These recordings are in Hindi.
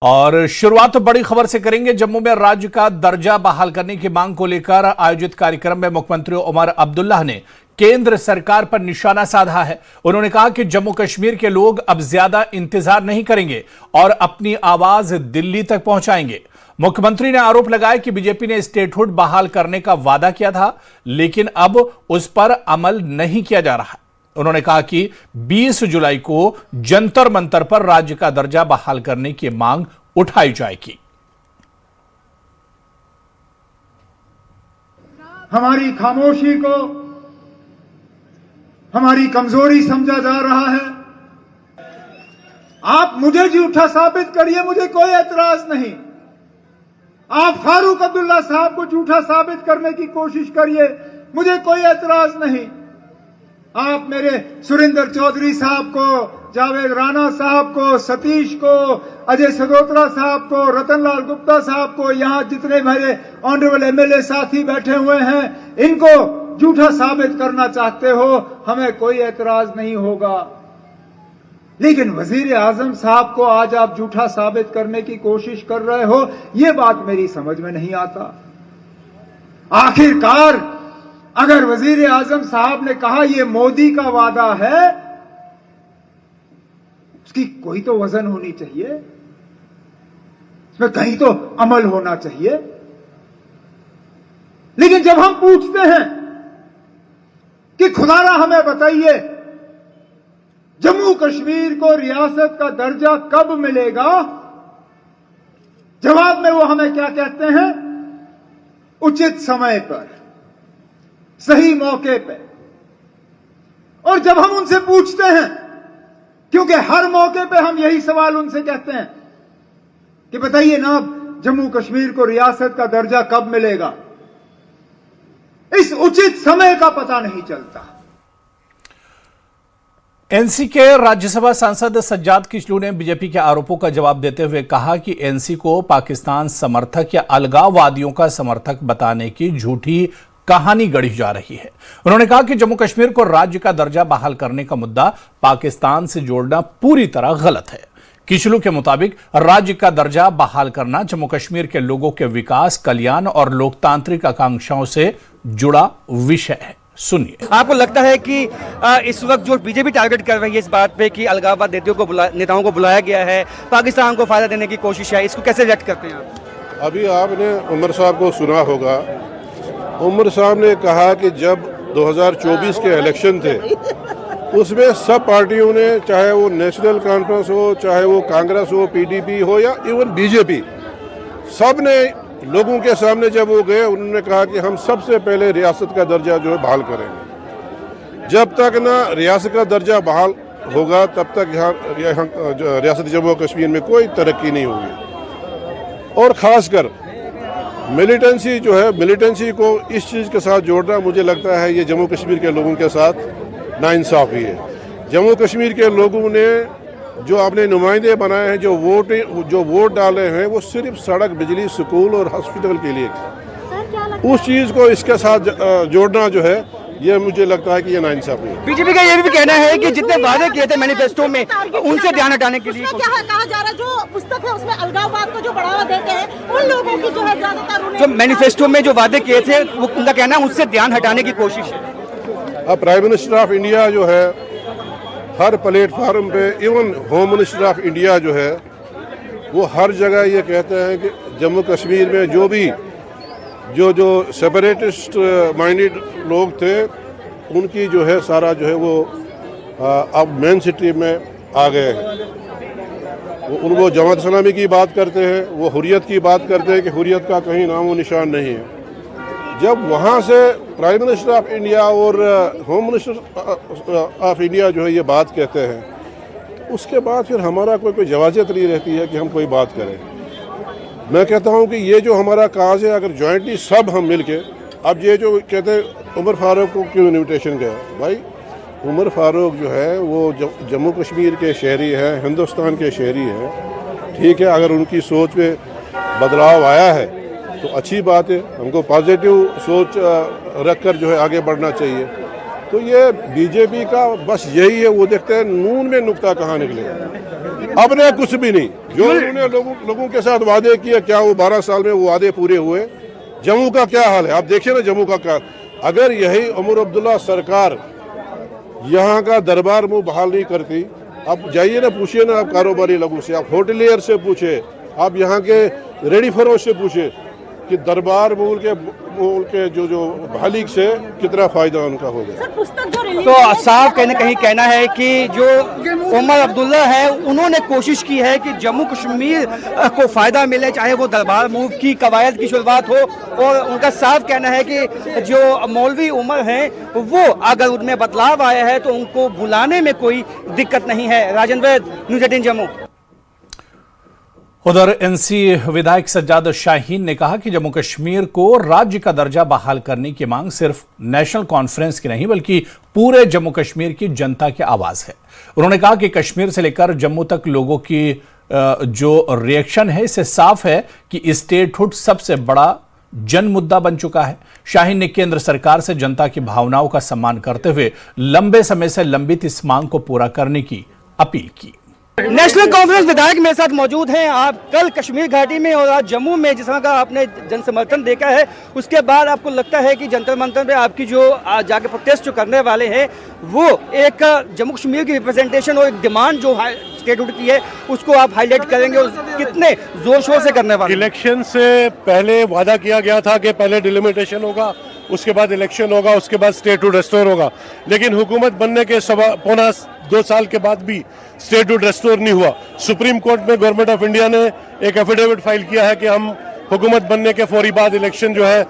और शुरुआत बड़ी खबर से करेंगे। जम्मू में राज्य का दर्जा बहाल करने की मांग को लेकर आयोजित कार्यक्रम में मुख्यमंत्री उमर अब्दुल्ला ने केंद्र सरकार पर निशाना साधा है। उन्होंने कहा कि जम्मू कश्मीर के लोग अब ज्यादा इंतजार नहीं करेंगे और अपनी आवाज दिल्ली तक पहुंचाएंगे। मुख्यमंत्री ने आरोप लगाया कि बीजेपी ने स्टेटहुड बहाल करने का वादा किया था, लेकिन अब उस पर अमल नहीं किया जा रहा। उन्होंने कहा कि 20 जुलाई को जंतर मंतर पर राज्य का दर्जा बहाल करने की मांग उठाई जाएगी। हमारी खामोशी को हमारी कमजोरी समझा जा रहा है। आप मुझे झूठा साबित करिए, मुझे कोई एतराज नहीं। आप फारूक अब्दुल्ला साहब को झूठा साबित करने की कोशिश करिए, मुझे कोई एतराज नहीं। आप मेरे सुरेंद्र चौधरी साहब को, जावेद राणा साहब को, सतीश को, अजय सगोत्रा साहब को, रतनलाल गुप्ता साहब को, यहां जितने मेरे ऑनरेबल एमएलए साथी बैठे हुए हैं, इनको झूठा साबित करना चाहते हो, हमें कोई एतराज नहीं होगा। लेकिन वजीर आजम साहब को आज आप झूठा साबित करने की कोशिश कर रहे हो, यह बात मेरी समझ में नहीं आता। आखिरकार अगर वजीर आजम साहब ने कहा यह मोदी का वादा है, उसकी कोई तो वजन होनी चाहिए, इसमें कहीं तो अमल होना चाहिए। लेकिन जब हम पूछते हैं कि खुदारा हमें बताइए जम्मू कश्मीर को रियासत का दर्जा कब मिलेगा, जवाब में वो हमें क्या कहते हैं? उचित समय पर, सही मौके पे। और जब हम उनसे पूछते हैं, क्योंकि हर मौके पे हम यही सवाल उनसे कहते हैं कि बताइए ना जम्मू कश्मीर को रियासत का दर्जा कब मिलेगा, इस उचित समय का पता नहीं चलता। एनसी के राज्यसभा सांसद सज्जाद किचलू ने बीजेपी के आरोपों का जवाब देते हुए कहा कि एनसी को पाकिस्तान समर्थक या अलगाववादियों का समर्थक बताने की झूठी कहानी गढ़ी जा रही है। उन्होंने कहा कि जम्मू कश्मीर को राज्य का दर्जा बहाल करने का मुद्दा पाकिस्तान से जोड़ना पूरी तरह गलत है। किचलू के मुताबिक राज्य का दर्जा बहाल करना जम्मू कश्मीर के लोगों के विकास, कल्याण और लोकतांत्रिक आकांक्षाओं से जुड़ा विषय है। सुनिए। आपको लगता है कि इस वक्त जो बीजेपी टारगेट कर रही है इस बात पे कि अलगाववाद नेताओं को बुलाया गया है, पाकिस्तान को फायदा देने की कोशिश है, इसको कैसे रिएक्ट करते हैं आप? अभी आपने उमर साहब को सुना होगा, उमर साहब ने कहा कि जब 2024 के इलेक्शन थे उसमें सब पार्टियों ने, चाहे वो नेशनल कॉन्फ्रेंस हो, चाहे वो कांग्रेस हो, पीडीपी हो या इवन बीजेपी, सब ने लोगों के सामने जब वो गए उन्होंने कहा कि हम सबसे पहले रियासत का दर्जा जो है बहाल करेंगे। जब तक ना रियासत का दर्जा बहाल होगा तब तक यहाँ रियासत जम्मू कश्मीर में कोई तरक्की नहीं होगी। और ख़ासकर मिलिटेंसी जो है, मिलिटेंसी को इस चीज़ के साथ जोड़ना मुझे लगता है ये जम्मू कश्मीर के लोगों के साथ नाइंसाफ़ी है। जम्मू कश्मीर के लोगों ने जो अपने नुमाइंदे बनाए हैं, जो वोट डाले हैं, वो सिर्फ सड़क, बिजली, स्कूल और हॉस्पिटल के लिए। उस चीज़ को इसके साथ जोड़ना जो है ये मुझे लगता है कि ये नाइंसाफी है। बीजेपी का ये भी कहना है कि जितने वादे किए थे मैनिफेस्टो में उनसे ध्यान हटाने के लिए क्या कहा जा रहा है, जो पुस्तक है उसमें अलगाववाद को जो बढ़ावा देते हैं उन लोगों की जो है ज्यादातर जो मैनिफेस्टो में जो वादे किए थे वो उनका कहना है उनसे ध्यान हटाने की कोशिश है। अब प्राइम मिनिस्टर ऑफ इंडिया जो है हर प्लेटफार्म पे, even home minister of India जो है वो हर जगह ये कहते हैं कि जम्मू कश्मीर में जो सेपरेटिस्ट माइंडेड लोग थे उनकी जो है सारा जो है वो अब मेन सिटी में आ गए हैं। वो जमात इस्लामी की बात करते हैं, वो हुर्रियत की बात करते हैं कि हुर्रियत का कहीं नामो निशान नहीं है। जब वहाँ से प्राइम मिनिस्टर ऑफ इंडिया और होम मिनिस्टर ऑफ इंडिया जो है ये बात कहते हैं, तो उसके बाद फिर हमारा कोई जवाज़त नहीं रहती है कि हम कोई बात करें। मैं कहता हूँ कि ये जो हमारा काज है, अगर जॉइंटली सब हम मिल के, अब ये जो कहते हैं उमर फारूक को क्यों इन्विटेशन गया, भाई उमर फारूक जो है वो जम्मू कश्मीर के शहरी हैं, हिंदुस्तान के शहरी हैं, ठीक है। अगर उनकी सोच में बदलाव आया है तो अच्छी बात है, हमको पॉजिटिव सोच रख कर जो है आगे बढ़ना चाहिए। तो ये बीजेपी का बस यही है, वो देखते हैं नून में नुक्ता कहाँ निकलेगा। अब ने कुछ भी नहीं, जो उन्होंने लोगों के साथ वादे किए, क्या वो 12 साल में वो वादे पूरे हुए? जम्मू का क्या हाल है आप देखिए ना, जम्मू का क्या। अगर यही उमर अब्दुल्ला सरकार यहाँ का दरबार मुँह बहाल नहीं करती, आप जाइए ना, पूछिए ना आप कारोबारी लोगों से, आप होटलियर से पूछे, आप यहाँ के रेडी फरोश से पूछे कि दरबार मूल के जो बहाली से कितना फायदा उनका हो गया। सर पुस्तक जो रिलीज तो साफ कहीं ना कहीं कहना है कि जो उमर अब्दुल्ला है उन्होंने कोशिश की है कि जम्मू कश्मीर को फायदा मिले, चाहे वो दरबार मूव की कवायद की शुरुआत हो। और उनका साफ कहना है कि जो मौलवी उमर हैं वो अगर उनमें बदलाव आया है तो उनको बुलाने में कोई दिक्कत नहीं है। राजन वैद, न्यूज़ 18 जम्मू। उधर एनसी विधायक सज्जाद शाहीन ने कहा कि जम्मू कश्मीर को राज्य का दर्जा बहाल करने की मांग सिर्फ नेशनल कॉन्फ्रेंस की नहीं बल्कि पूरे जम्मू कश्मीर की जनता की आवाज है। उन्होंने कहा कि कश्मीर से लेकर जम्मू तक लोगों की जो रिएक्शन है, इससे साफ है कि स्टेटहुड सबसे बड़ा जन मुद्दा बन चुका है। शाहीन ने केंद्र सरकार से जनता की भावनाओं का सम्मान करते हुए लंबे समय से लंबित इस मांग को पूरा करने की अपील की। नेशनल कॉन्फ्रेंस विधायक मेरे साथ मौजूद हैं। आप कल कश्मीर घाटी में और आज जम्मू में जिस तरह का आपने जन समर्थन देखा है, उसके बाद आपको लगता है कि जंतर मंतर पे आपकी जो जाके प्रोटेस्ट जो करने वाले हैं वो एक जम्मू कश्मीर की रिप्रेजेंटेशन और एक डिमांड जो स्टेटहुड की है उसको आप हाईलाइट करेंगे और कितने जोर शोर से करने वाले? इलेक्शन से पहले वादा किया गया था कि पहले डिलिमिटेशन होगा, उसके बाद इलेक्शन होगा, उसके बाद स्टेटहुड रेस्टोर होगा। लेकिन हुकूमत बनने के 2 साल के बाद भी स्टेटहुड रेस्टोर नहीं हुआ। सुप्रीम कोर्ट में गवर्नमेंट ऑफ इंडिया ने एक एफिडेविट फाइल किया है कि हम हुकूमत बनने के फौरी बाद इलेक्शन जो है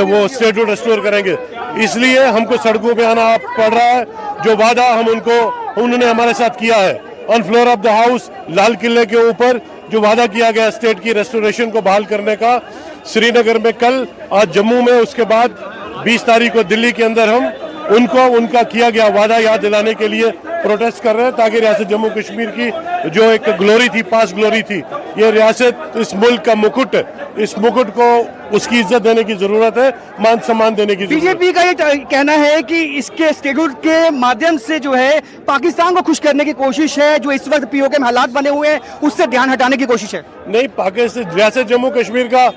वो स्टेटहुड रेस्टोर करेंगे। इसलिए हमको सड़कों पे आना पड़ रहा है। जो वादा उन्होंने हमारे साथ किया है on floor of the house, लाल किले के ऊपर जो वादा किया गया स्टेट की रेस्टोरेशन को बहाल करने का, श्रीनगर में कल, आज जम्मू में, उसके बाद 20 तारीख को दिल्ली के अंदर हम उनका किया गया वादा याद दिलाने के लिए प्रोटेस्ट कर रहे हैं, ताकि रियासत जम्मू कश्मीर की जो एक ग्लोरी थी, पास ग्लोरी थी, ये रियासत इस मुल्क का मुकुट, इस मुकुट को उसकी इज्जत देने की जरूरत है, मान सम्मान देने की जरूरत है। बीजेपी का ये कहना है कि इसके स्टेटहुड के माध्यम से जो है पाकिस्तान को खुश करने की कोशिश है, जो इस वक्त पीओके में हालात बने हुए हैं उससे ध्यान हटाने की कोशिश है। नहीं, पाकिस्तान रियासत जम्मू कश्मीर का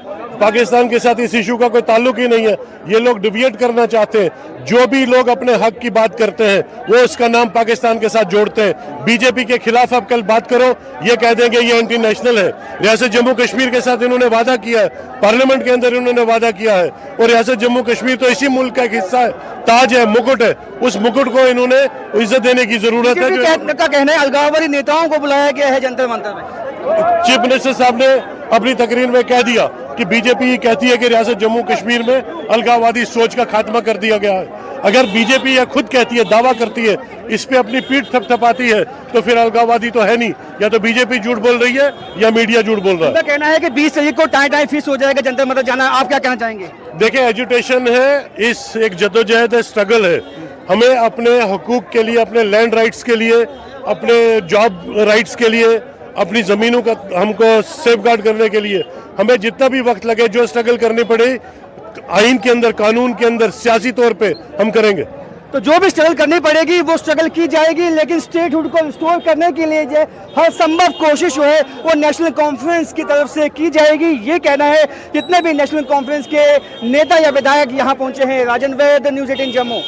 पाकिस्तान के साथ इस इशू का कोई ताल्लुक ही नहीं है। ये लोग डिविएट करना चाहते हैं। जो भी लोग अपने हक की बात करते हैं वो उसका नाम पाकिस्तान के साथ जोड़ते हैं। बीजेपी के खिलाफ आप कल बात करो, ये कह देंगे ये एंटी नेशनल है। रियासत जम्मू कश्मीर के साथ इन्होंने वादा किया है, पार्लियामेंट के अंदर इन्होंने वादा किया है, और रियासत जम्मू कश्मीर तो इसी मुल्क का एक हिस्सा है, ताज है, मुकुट है। उस मुकुट को इन्होंने इज्जत देने की जरूरत है। का कहना है अलगाववादी नेताओं को बुलाया गया है जंतर मंतर में। चीफ मिनिस्टर साहब ने अपनी तकरीर में कह दिया कि बीजेपी कहती है कि रियासत जम्मू कश्मीर में अलगाववादी सोच का खात्मा कर दिया गया है। अगर बीजेपी यह खुद कहती है, दावा करती है, इस पे अपनी पीठ थपथपाती है, तो फिर अलगाववादी तो है नहीं। या तो बीजेपी झूठ बोल रही है या मीडिया झूठ बोल रहा है। उनका कहना है कि 20 तारीख को टाइम फिक्स हो जाएगा, जंतर मंतर जाना। आप क्या कहना चाहेंगे? देखिए, एजुटेशन है, इस एक जद्दोजहद है, स्ट्रगल है। हमें अपने हकूक के लिए, अपने लैंड राइट्स के लिए, अपने जॉब राइट्स के लिए, अपनी जमीनों का हमको सेफगार्ड करने के लिए हमें जितना भी वक्त लगे, जो स्ट्रगल करनी पड़े, आइन के अंदर, कानून के अंदर, सियासी तौर पे हम करेंगे। तो जो भी स्ट्रगल करनी पड़ेगी वो स्ट्रगल की जाएगी, लेकिन स्टेटहुड को रिस्टोर करने के लिए जो हर संभव कोशिश जो है वो नेशनल कॉन्फ्रेंस की तरफ से की जाएगी। ये कहना है जितने भी नेशनल कॉन्फ्रेंस के नेता या विधायक यहाँ पहुंचे हैं। राजन वैद, न्यूज़ 18 जम्मू।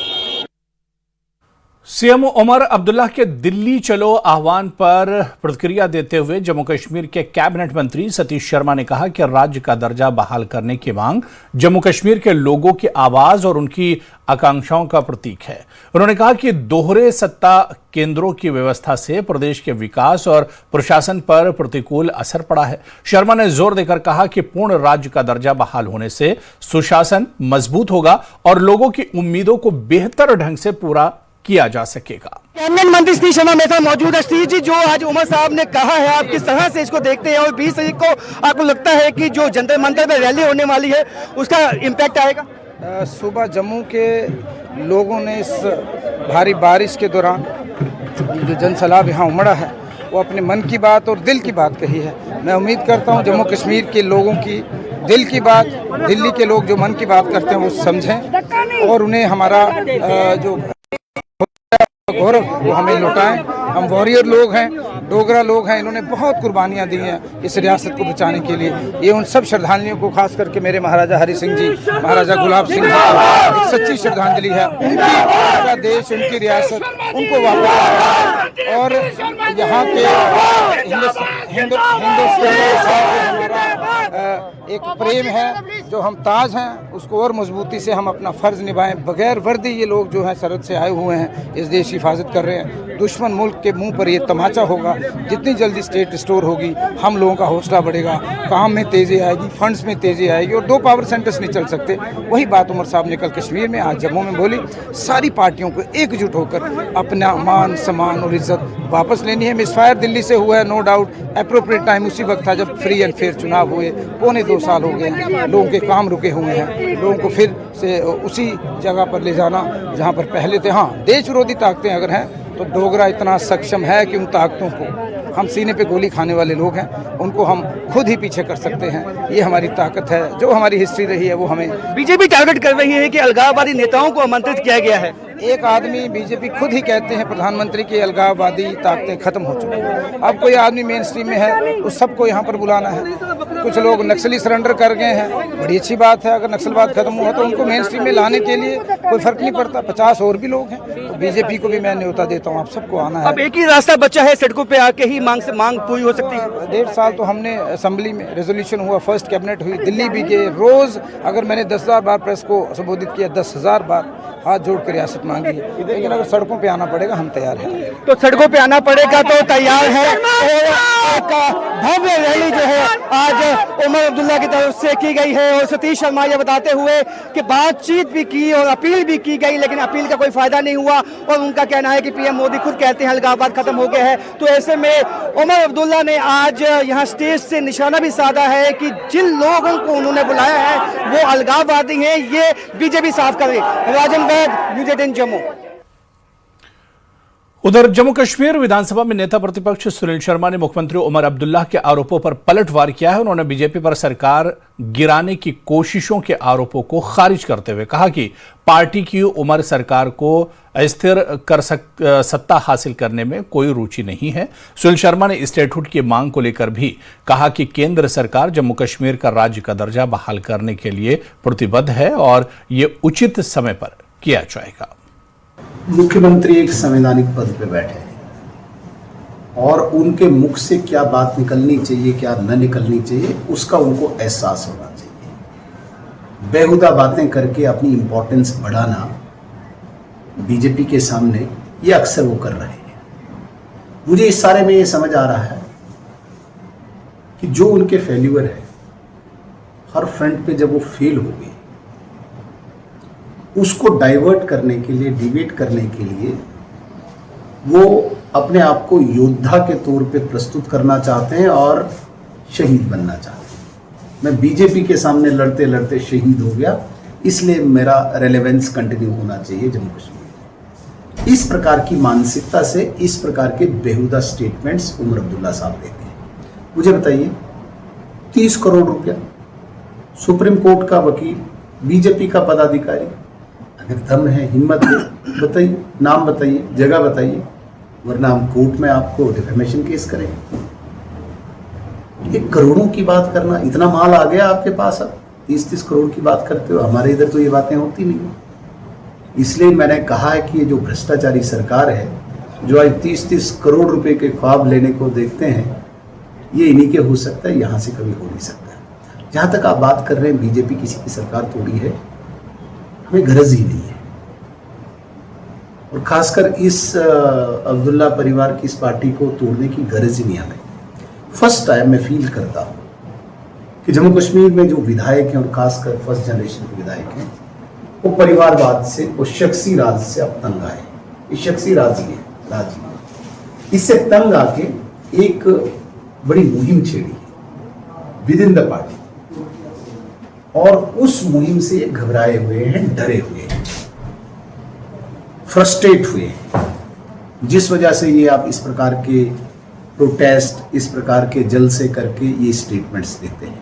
सीएम उमर अब्दुल्ला के दिल्ली चलो आह्वान पर प्रतिक्रिया देते हुए जम्मू कश्मीर के कैबिनेट मंत्री सतीश शर्मा ने कहा कि राज्य का दर्जा बहाल करने की मांग जम्मू कश्मीर के लोगों की आवाज और उनकी आकांक्षाओं का प्रतीक है। उन्होंने कहा कि दोहरे सत्ता केंद्रों की व्यवस्था से प्रदेश के विकास और प्रशासन पर प्रतिकूल असर पड़ा है। शर्मा ने जोर देकर कहा कि पूर्ण राज्य का दर्जा बहाल होने से सुशासन मजबूत होगा और लोगों की उम्मीदों को बेहतर ढंग से पूरा किया जा सकेगा। कैबिनेट मंत्री सतीश शर्मा मेरे साथ मौजूद है। सतीश जी, जो आज उमर साहब ने कहा है, आप किस तरह से इसको देखते हैं और 20 तारीख को आपको लगता है कि जो जंतर मंतर में रैली होने वाली है उसका इम्पैक्ट आएगा? सुबह जम्मू के लोगों ने इस भारी बारिश के दौरान जो जनसैलाब यहाँ उमड़ा है वो अपने मन की बात और दिल की बात कही है। मैं उम्मीद करता हूँ जम्मू कश्मीर के लोगों की दिल की बात, दिल्ली के लोग जो मन की बात करते हैं वो समझें और उन्हें हमारा जो गौरव वो हमें लौटाएं। हम वॉरियर लोग हैं, डोगरा लोग हैं, इन्होंने बहुत कुर्बानियां दी हैं इस रियासत को बचाने के लिए। ये उन सब श्रद्धांजलियों को, खास करके मेरे महाराजा हरि सिंह जी, महाराजा गुलाब सिंह जी, एक सच्ची श्रद्धांजलि है। उनका देश, उनकी रियासत उनको वापस और यहाँ के हिंदुस्तान के साथ हमारा एक प्रेम है, जो हम ताज हैं उसको और मजबूती से हम अपना फ़र्ज़ निभाएं। बगैर वर्दी ये लोग जो हैं सरहद से आए हुए हैं, इस देश की हिफाजत कर रहे हैं। दुश्मन मुल्क के मुंह पर ये तमाचा होगा। जितनी जल्दी स्टेट रिस्टोर होगी, हम लोगों का हौसला बढ़ेगा, काम में तेज़ी आएगी, फंड्स में तेज़ी आएगी और 2 पावर सेंटर्स नहीं चल सकते। वही बात उमर साहब ने कल कश्मीर में, आज जम्मू में बोली। सारी पार्टियों को एकजुट होकर अपना मान, सम्मान और इज्जत वापस लेनी है। मिसफायर दिल्ली से हुआ है, नो डाउट। एप्रोप्रिएट टाइम उसी वक्त था जब फ्री एंड फेयर चुनाव हुए। 2.25 साल हो गए हैं, लोगों के काम रुके हुए हैं। लोगों को फिर से उसी जगह पर ले जाना जहाँ पर पहले थे। हाँ, देश विरोधी ताकतें अगर हैं तो डोगरा इतना सक्षम है कि उन ताकतों को, हम सीने पे गोली खाने वाले लोग हैं, उनको हम खुद ही पीछे कर सकते हैं। ये हमारी ताकत है। जो हमारी हिस्ट्री रही है वो हमें बीजेपी टारगेट कर रही है कि अलगाववादी नेताओं को आमंत्रित किया गया है। एक आदमी, बीजेपी खुद ही कहते हैं प्रधानमंत्री की अलगाववादी ताकतें खत्म हो चुकी हैं। अब कोई आदमी मेन स्ट्रीम में है, उस सबको यहाँ पर बुलाना है। कुछ लोग नक्सली सरेंडर कर गए हैं, बड़ी अच्छी बात है। अगर नक्सलवाद खत्म हुआ तो उनको मेन स्ट्रीम में लाने के लिए कोई फर्क नहीं पड़ता। 50 और भी लोग हैं, तो बीजेपी को भी मैं न्योता देता हूँ, आप सबको आना है। अब एक ही रास्ता बचा है, सड़कों पे आके ही मांग पूरी हो सकती है। 1.5 साल तो हमने असेंबली में रेजोल्यूशन हुआ, फर्स्ट कैबिनेट हुई, दिल्ली भी गए। रोज अगर मैंने 10,000 बार प्रेस को संबोधित किया, 10,000 बार हाथ जोड़कर रियासत मांगी है। लेकिन अगर सड़कों पे आना पड़ेगा, हम तैयार हैं। तो सड़कों पे आना पड़ेगा तो तैयार है। और एक भव्य रैली जो है आज उमर अब्दुल्ला की तरफ से की गई है और सतीश शर्मा ये बताते हुए कि बातचीत भी की और अपील भी की गई, लेकिन अपील का कोई फायदा नहीं हुआ। और उनका कहना है कि पीएम मोदी खुद कहते हैं अलगाववाद खत्म हो गया है। तो ऐसे में उमर अब्दुल्ला ने आज यहाँ स्टेज से निशाना भी साधा है कि जिन लोगों को उन्होंने बुलाया है वो अलगाववादी हैं, ये बीजेपी साफ करे। राजन न्यूज़ 18 जम्मू। उधर जम्मू कश्मीर विधानसभा में नेता प्रतिपक्ष सुनील शर्मा ने मुख्यमंत्री उमर अब्दुल्ला के आरोपों पर पलटवार किया है। उन्होंने बीजेपी पर सरकार गिराने की कोशिशों के आरोपों को खारिज करते हुए कहा कि पार्टी की उमर सरकार को अस्थिर कर सत्ता हासिल करने में कोई रुचि नहीं है। सुनील शर्मा ने स्टेटहुड की मांग को लेकर भी कहा कि केंद्र सरकार जम्मू कश्मीर का राज्य का दर्जा बहाल करने के लिए प्रतिबद्ध है और ये उचित समय पर किया जाएगा। मुख्यमंत्री एक संवैधानिक पद पे बैठे हैं और उनके मुख से क्या बात निकलनी चाहिए, क्या न निकलनी चाहिए, उसका उनको एहसास होना चाहिए। बेहुदा बातें करके अपनी इंपॉर्टेंस बढ़ाना बीजेपी के सामने ये अक्सर वो कर रहे हैं। मुझे इस सारे में ये समझ आ रहा है कि जो उनके फेल्यूर है, हर फ्रंट पे जब वो फेल हो गए, उसको डाइवर्ट करने के लिए, डिबेट करने के लिए वो अपने आप को योद्धा के तौर पे प्रस्तुत करना चाहते हैं और शहीद बनना चाहते हैं। मैं बीजेपी के सामने लड़ते लड़ते शहीद हो गया, इसलिए मेरा रेलेवेंस कंटिन्यू होना चाहिए जम्मू कश्मीर। इस प्रकार की मानसिकता से इस प्रकार के बेहुदा स्टेटमेंट्स उमर अब्दुल्ला साहब देते हैं। मुझे बताइए, 30 करोड़ रुपया, सुप्रीम कोर्ट का वकील, बीजेपी का पदाधिकारी, अगर दम है, हिम्मत है, बताइए, नाम बताइए, जगह बताइए, वरना हम कोर्ट में आपको डिफेमेशन केस करेंगे। ये करोड़ों की बात करना, इतना माल आ गया आपके पास, अब 30-30 करोड़ की बात करते हो। हमारे इधर तो ये बातें होती नहीं। इसलिए मैंने कहा है कि ये जो भ्रष्टाचारी सरकार है, जो आज 30-30 करोड़ रुपए के ख्वाब लेने को देखते हैं, ये इन्हीं के हो सकता है, यहाँ से कभी हो नहीं सकता। जहाँ तक आप बात कर रहे हैं बीजेपी किसी की सरकार तोड़ी है, हमें गरज ही नहीं है। और खासकर इस अब्दुल्ला परिवार की इस पार्टी को तोड़ने की गरज ही नहीं हमें। फर्स्ट टाइम मैं फील करता हूँ कि जम्मू कश्मीर में जो विधायक हैं और खासकर फर्स्ट जनरेशन के विधायक हैं, वो परिवारवाद से, वो शख्सी राज से अब तंग आए। ये शख्सी राजी है, इससे तंग आके एक बड़ी मुहिम छेड़ी विद इन द पार्टी, और उस मुहिम से घबराए हुए हैं, डरे हुए हैं, फ्रस्ट्रेट हुए हैं, जिस वजह से ये आप इस प्रकार के प्रोटेस्ट, इस प्रकार के जलसे करके ये स्टेटमेंट्स देते हैं।